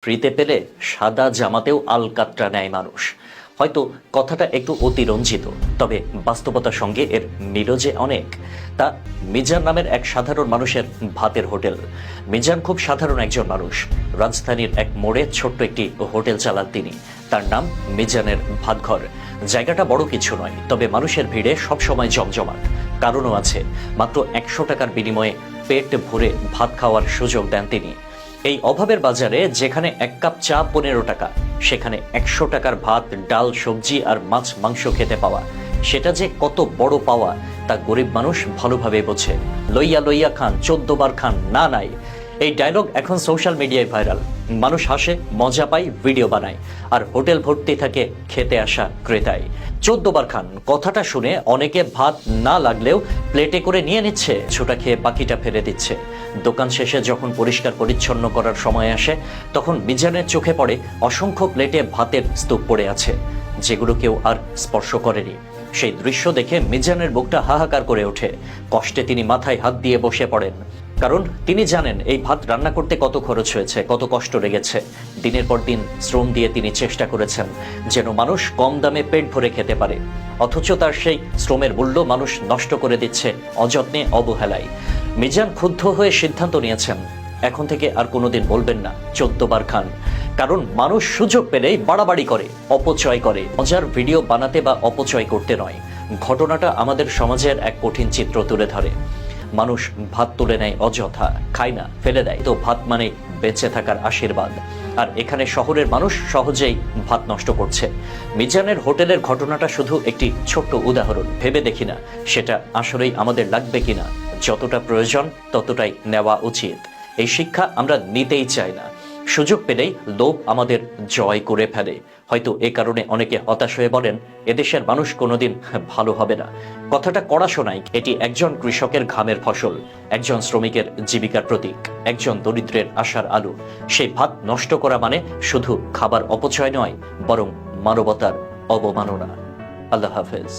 ফ্রিতে পেলে সাদা জামাতেও আলকাতরা নেয় মানুষ। হয়তো কথাটা একটু অতিরঞ্জিত, তবে বাস্তবতার সঙ্গে এর মিলও যে অনেক। তা মিজান নামের এক সাধারণ মানুষের ভাতের হোটেল। মিজান খুব সাধারণ একজন মানুষ। রাজধানীর এক মোড়ে ছোট্ট একটি হোটেল চালান তিনি। তার নাম মিজানের ভাতঘর। জায়গাটা বড় কিছু নয়, তবে মানুষের ভিড়ে সবসময় জমজমাট। কারণও আছে। মাত্র 100 টাকার বিনিময়ে পেট ভরে ভাত খাওয়ার সুযোগ দেন তিনি। এই অভাবের বাজারে যেখানে 1 কাপ চা 15 টাকা, সেখানে 100 টাকার ভাত, ডাল, সবজি আর মাছ মাংস খেতে পাওয়া, সেটা যে কত বড় পাওয়া তা গরিব মানুষ ভালোভাবে বোঝে। লইয়া লইয়া খান, 14 বার খান, না নাই, এই ডায়লগ এখন সোশ্যাল মিডিয়ায় ভাইরাল। মানুষ হাসে, মজা পায়, ভিডিও বানায়, আর হোটেল ভর্তি থাকে খেতে আসা ক্রেতায়। 14 বার খান কথাটা শুনে অনেকে ভাত না লাগলেও প্লেটে করে নিয়ে নিচ্ছে, ছোটা খেয়ে বাকিটা ফেলে দিচ্ছে। দোকান শেষে যখন পরিষ্কার পরিচ্ছন্ন করার সময় আসে, তখন মিজানের চোখে পড়ে অসংখ্য প্লেটে ভাতের স্তূপ পড়ে আছে, যেগুলো কেউ আর স্পর্শ করেনি। সেই দৃশ্য দেখে মিজানের বুকটা হাহাকার করে ওঠে। কষ্টে তিনি মাথায় হাত দিয়ে বসে পড়েন, কারণ তিনি জানেন এই ভাত রান্না করতে কত খরচ হয়েছে, কত কষ্ট লেগেছে। দিনের পর দিন শ্রম দিয়ে তিনি চেষ্টা করেছেন যেন মানুষ কম দামে পেট ভরে খেতে পারে, অথচ তার সেই শ্রমের মূল্য মানুষ নষ্ট করে দিচ্ছে অযত্নে, অবহেলায়। মিজান ক্ষুব্ধ হয়ে সিদ্ধান্ত নিয়েছেন, এখন থেকে আর কোনোদিন বলবেন না 14 বার খান। কারণ মানুষ সুযোগ পেলেই বাড়াবাড়ি করে, অপচয় করে। মজার ভিডিও বানাতে বা অপচয় করতে নয়। ঘটনাটা আমাদের সমাজের এক কঠিন চিত্র তুলে ধরে। মানুষ ভাত তুলে নেয় অযথা, খায় না, ফেলে দেয়। তো ভাত মানে বেঁচে থাকার আশীর্বাদ। আর এখানে শহরের মানুষ সহজেই ভাত নষ্ট করছে। মিজানের হোটেলের ঘটনাটা শুধু একটি ছোট্ট উদাহরণ। ভেবে দেখি না সেটা আসলেই আমাদের লাগবে কিনা। যতটা প্রয়োজন ততটাই নেওয়া উচিত। এই শিক্ষা আমরা নিতেই চাই না। সুযোগ পেলেই লোভ আমাদের জয় করে ফেলে। হয়তো এ কারণে অনেকে হতাশ হয়ে বলেন, এদেশের মানুষ কোনোদিন ভালো হবে না। কথাটা কড়া শোনায়, এটি একজন কৃষকের ঘামের ফসল, একজন শ্রমিকের জীবিকার প্রতীক, একজন দরিদ্রের আশার আলো। সেই ভাত নষ্ট করা মানে শুধু খাবার অপচয় নয়, বরং মানবতার অবমাননা। আল্লাহ হাফেজ।